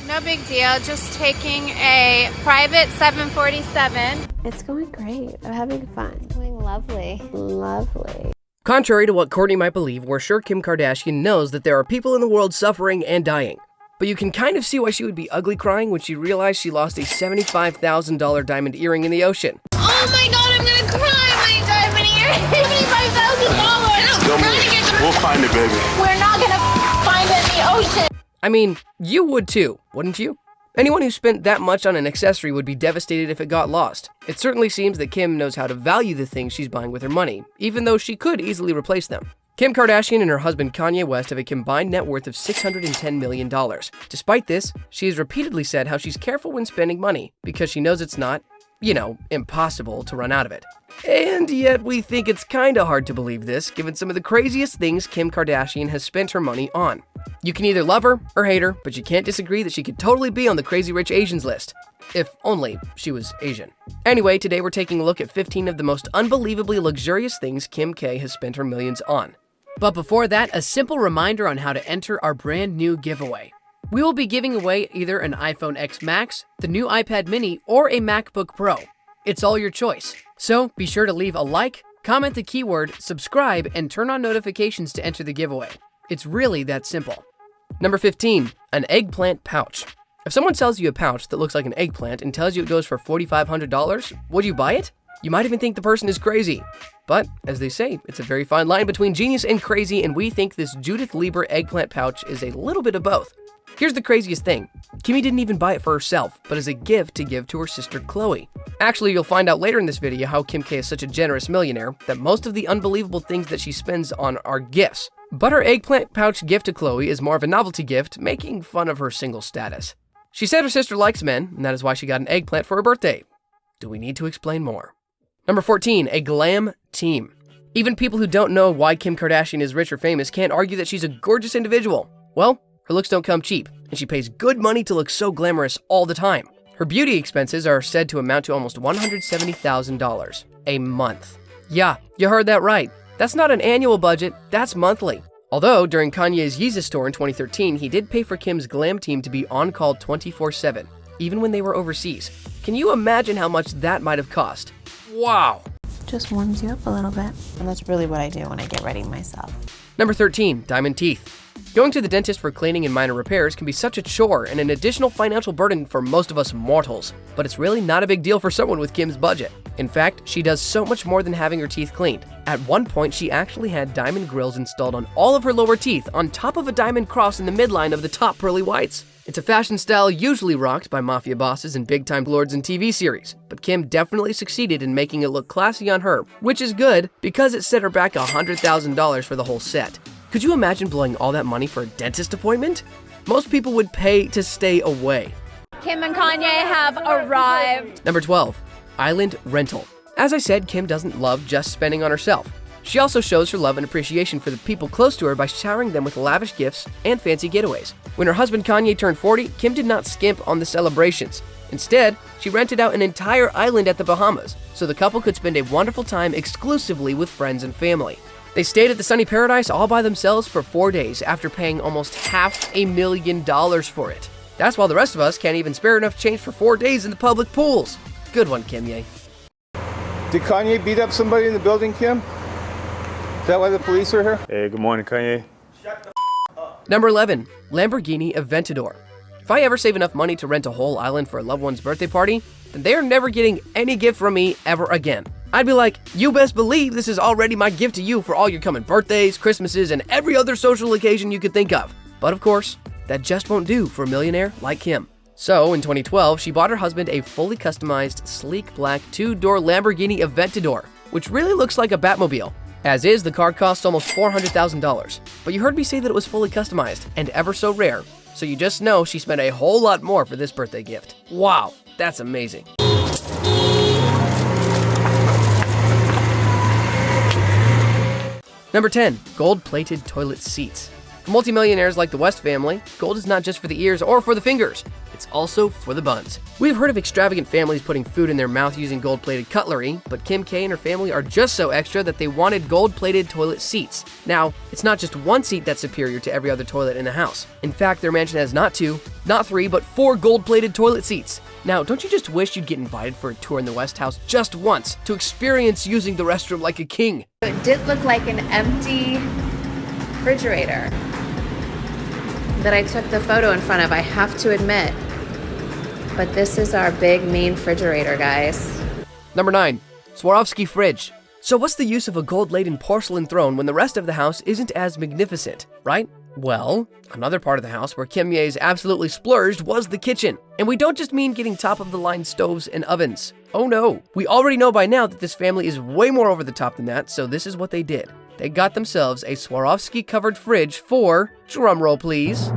No big deal, just taking a private 747. It's going great. I'm having fun. It's going lovely. Lovely. Contrary to what Kourtney might believe, we're sure Kim Kardashian knows that there are people in the world suffering and dying. But you can kind of see why she would be ugly crying when she realized she lost a $75,000 diamond earring in the ocean. Oh my god, I'm gonna cry! My diamond earring! $75,000! We'll find it, baby. We're not gonna find it in the ocean! I mean, you would too, wouldn't you? Anyone who spent that much on an accessory would be devastated if it got lost. It certainly seems that Kim knows how to value the things she's buying with her money, even though she could easily replace them. Kim Kardashian and her husband Kanye West have a combined net worth of $610 million. Despite this, she has repeatedly said how she's careful when spending money because she knows it's not, impossible to run out of it. And yet we think it's kinda hard to believe this, given some of the craziest things Kim Kardashian has spent her money on. You can either love her or hate her, but you can't disagree that she could totally be on the Crazy Rich Asians list. If only she was Asian. Anyway, today we're taking a look at 15 of the most unbelievably luxurious things Kim K has spent her millions on. But before that, a simple reminder on how to enter our brand new giveaway. We will be giving away either an iPhone X Max, the new iPad mini, or a MacBook Pro. It's all your choice. So be sure to leave a like, comment the keyword, subscribe, and turn on notifications to enter the giveaway. It's really that simple. Number 15, an eggplant pouch. If someone sells you a pouch that looks like an eggplant and tells you it goes for $4,500, would you buy it? You might even think the person is crazy. But, as they say, it's a very fine line between genius and crazy, and we think this Judith Lieber eggplant pouch is a little bit of both. Here's the craziest thing. Kimmy didn't even buy it for herself, but as a gift to give to her sister Khloe. Actually, you'll find out later in this video how Kim K is such a generous millionaire that most of the unbelievable things that she spends on are gifts. But her eggplant pouch gift to Khloe is more of a novelty gift, making fun of her single status. She said her sister likes men, and that is why she got an eggplant for her birthday. Do we need to explain more? Number 14, a glam team. Even people who don't know why Kim Kardashian is rich or famous can't argue that she's a gorgeous individual. Well, her looks don't come cheap, and she pays good money to look so glamorous all the time. Her beauty expenses are said to amount to almost $170,000 a month. Yeah, you heard that right. That's not an annual budget, that's monthly. Although, during Kanye's Yeezus tour in 2013, he did pay for Kim's glam team to be on call 24/7, even when they were overseas. Can you imagine how much that might have cost? Wow. Just warms you up a little bit. And that's really what I do when I get ready myself. Number 13, diamond teeth. Going to the dentist for cleaning and minor repairs can be such a chore and an additional financial burden for most of us mortals, but it's really not a big deal for someone with Kim's budget. In fact, she does so much more than having her teeth cleaned. At one point, she actually had diamond grills installed on all of her lower teeth on top of a diamond cross in the midline of the top pearly whites. It's a fashion style usually rocked by mafia bosses and big-time lords in TV series, but Kim definitely succeeded in making it look classy on her, which is good because it set her back $100,000 for the whole set. Could you imagine blowing all that money for a dentist appointment? Most people would pay to stay away. Kim and Kanye have arrived. Number 12, island rental. As I said, Kim doesn't love just spending on herself. She also shows her love and appreciation for the people close to her by showering them with lavish gifts and fancy getaways. When her husband Kanye turned 40, Kim did not skimp on the celebrations. Instead, she rented out an entire island at the Bahamas, so the couple could spend a wonderful time exclusively with friends and family. They stayed at the sunny paradise all by themselves for 4 days after paying almost $500,000 for it. That's while the rest of us can't even spare enough change for 4 days in the public pools. Good one, Kimye. Did Kanye beat up somebody in the building, Kim? Is that why the police are here? Hey, good morning, Kanye. Number 11, Lamborghini Aventador. If I ever save enough money to rent a whole island for a loved one's birthday party, then they are never getting any gift from me ever again. I'd be like, you best believe this is already my gift to you for all your coming birthdays, Christmases, and every other social occasion you could think of. But of course, that just won't do for a millionaire like Kim. So, in 2012, she bought her husband a fully customized, sleek black 2-door Lamborghini Aventador, which really looks like a Batmobile. As is, the car costs almost $400,000. But you heard me say that it was fully customized, and ever so rare, so you just know she spent a whole lot more for this birthday gift. Wow, that's amazing. Number 10, gold-plated toilet seats. For multimillionaires like the West family, gold is not just for the ears or for the fingers. it's also for the buns. We've heard of extravagant families putting food in their mouth using gold-plated cutlery, but Kim K and her family are just so extra that they wanted gold-plated toilet seats. Now, it's not just one seat that's superior to every other toilet in the house. In fact, their mansion has not 2, not 3, but 4 gold-plated toilet seats. Now, don't you just wish you'd get invited for a tour in the West House just once to experience using the restroom like a king? It did look like an empty refrigerator that I took the photo in front of, I have to admit. But this is our big main refrigerator, guys. Number 9. Swarovski fridge. So what's the use of a gold-laden porcelain throne when the rest of the house isn't as magnificent, right? Well, another part of the house where Kim Ye's absolutely splurged was the kitchen. And we don't just mean getting top-of-the-line stoves and ovens. Oh no. We already know by now that this family is way more over the top than that, so this is what they did. They got themselves a Swarovski-covered fridge for, drumroll please,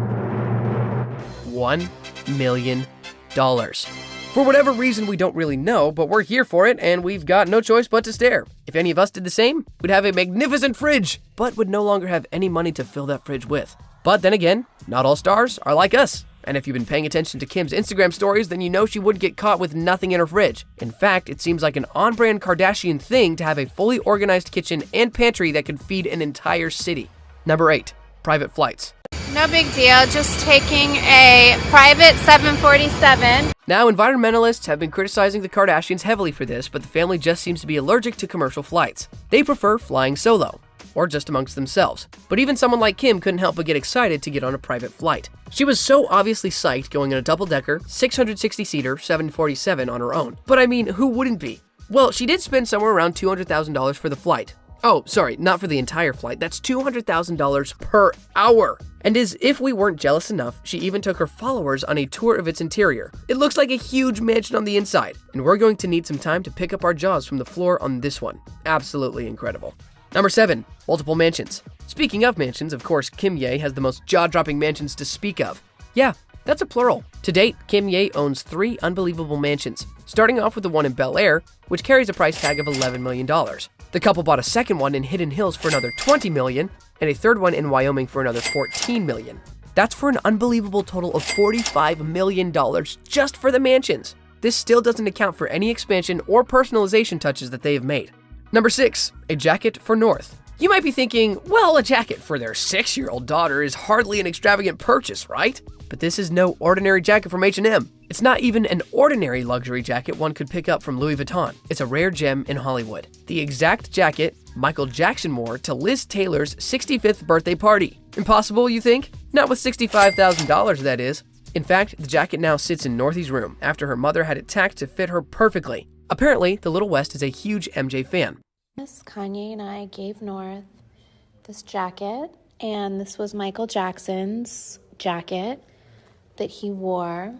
$1 million. For whatever reason we don't really know, but we're here for it and we've got no choice but to stare. If any of us did the same, we'd have a magnificent fridge, but would no longer have any money to fill that fridge with. But then again, not all stars are like us. And if you've been paying attention to Kim's Instagram stories, then you know she wouldn't get caught with nothing in her fridge. In fact, it seems like an on-brand Kardashian thing to have a fully organized kitchen and pantry that could feed an entire city. Number 8, private flights. No big deal, just taking a private 747. Now, environmentalists have been criticizing the Kardashians heavily for this, but the family just seems to be allergic to commercial flights. They prefer flying solo, or just amongst themselves. But even someone like Kim couldn't help but get excited to get on a private flight. She was so obviously psyched going on a double-decker, 660-seater 747 on her own. But I mean, who wouldn't be? Well, she did spend somewhere around $200,000 for the flight. Oh, sorry, not for the entire flight. That's $200,000 per hour. And as if we weren't jealous enough, she even took her followers on a tour of its interior. It looks like a huge mansion on the inside, and we're going to need some time to pick up our jaws from the floor on this one. Absolutely incredible. Number 7, multiple mansions. Speaking of mansions, of course, Kim Ye has the most jaw-dropping mansions to speak of. Yeah, that's a plural. To date, Kim Ye owns 3 unbelievable mansions, starting off with the one in Bel Air, which carries a price tag of $11 million. The couple bought a second one in Hidden Hills for another $20 million, and a third one in Wyoming for another $14 million. That's for an unbelievable total of $45 million just for the mansions. This still doesn't account for any expansion or personalization touches that they have made. Number 6, a jacket for North. You might be thinking, well, a jacket for their 6-year-old daughter is hardly an extravagant purchase, right? But this is no ordinary jacket from H&M. It's not even an ordinary luxury jacket one could pick up from Louis Vuitton. It's a rare gem in Hollywood. The exact jacket Michael Jackson wore to Liz Taylor's 65th birthday party. Impossible, you think? Not with $65,000, that is. In fact, the jacket now sits in Northy's room after her mother had it tacked to fit her perfectly. Apparently, the Little West is a huge MJ fan. Kanye and I gave North this jacket, and this was Michael Jackson's jacket that he wore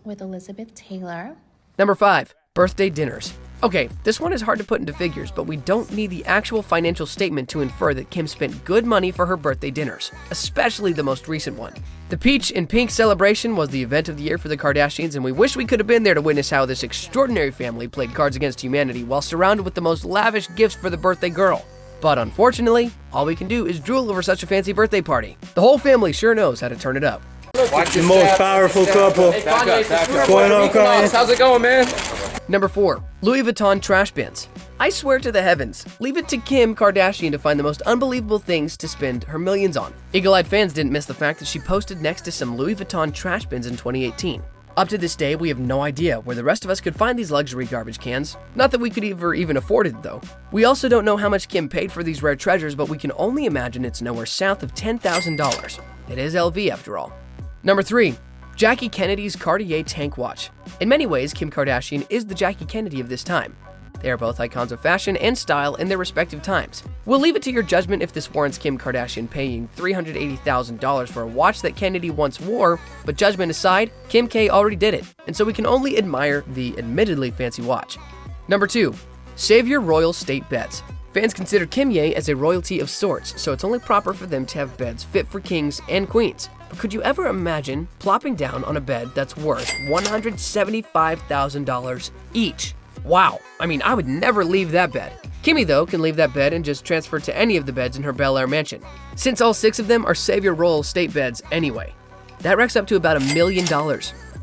with Elizabeth Taylor. Number 5, birthday dinners. Okay, this one is hard to put into figures, but we don't need the actual financial statement to infer that Kim spent good money for her birthday dinners, especially the most recent one. The peach and pink celebration was the event of the year for the Kardashians, and we wish we could have been there to witness how this extraordinary family played Cards Against Humanity while surrounded with the most lavish gifts for the birthday girl. But unfortunately, all we can do is drool over such a fancy birthday party. The whole family sure knows how to turn it up. The most powerful couple. What's going on, Kanye? How's it going, man? Number 4, Louis Vuitton trash bins. I swear to the heavens, leave it to Kim Kardashian to find the most unbelievable things to spend her millions on. Eagle-eyed fans didn't miss the fact that she posted next to some Louis Vuitton trash bins in 2018. Up to this day, we have no idea where the rest of us could find these luxury garbage cans. Not that we could even afford it, though. We also don't know how much Kim paid for these rare treasures, but we can only imagine it's nowhere south of $10,000. It is LV after all. Number 3, Jackie Kennedy's Cartier tank watch. In many ways, Kim Kardashian is the Jackie Kennedy of this time. They are both icons of fashion and style in their respective times. We'll leave it to your judgment if this warrants Kim Kardashian paying $380,000 for a watch that Kennedy once wore, but judgment aside, Kim K already did it, and so we can only admire the admittedly fancy watch. Number 2, save your royal state beds. Fans consider Kim Ye as a royalty of sorts, so it's only proper for them to have beds fit for kings and queens. But could you ever imagine plopping down on a bed that's worth $175,000 each? Wow, I mean, I would never leave that bed. Kimmy, though, can leave that bed and just transfer to any of the beds in her Bel Air mansion, since all 6 of them are Save Your Royal State beds anyway. That racks up to about $1 million.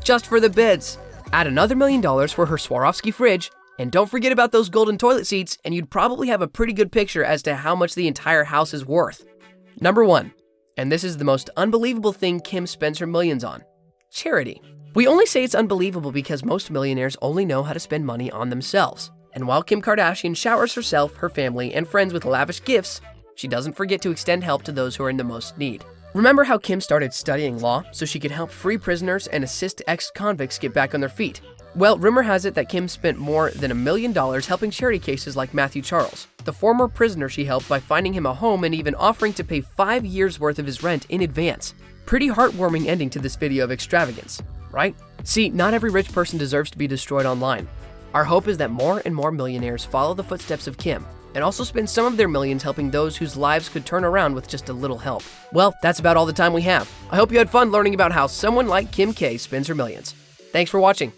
just for the beds. Add another $1 million for her Swarovski fridge, and don't forget about those golden toilet seats, and you'd probably have a pretty good picture as to how much the entire house is worth. Number 1, and this is the most unbelievable thing Kim spends her millions on: charity. We only say it's unbelievable because most millionaires only know how to spend money on themselves. And while Kim Kardashian showers herself, her family, and friends with lavish gifts, she doesn't forget to extend help to those who are in the most need. Remember how Kim started studying law so she could help free prisoners and assist ex-convicts get back on their feet? Well, rumor has it that Kim spent more than $1 million helping charity cases like Matthew Charles, the former prisoner she helped by finding him a home and even offering to pay 5 years' worth of his rent in advance. Pretty heartwarming ending to this video of extravagance, right? See, not every rich person deserves to be destroyed online. Our hope is that more and more millionaires follow the footsteps of Kim and also spend some of their millions helping those whose lives could turn around with just a little help. Well, that's about all the time we have. I hope you had fun learning about how someone like Kim K spends her millions. Thanks for watching.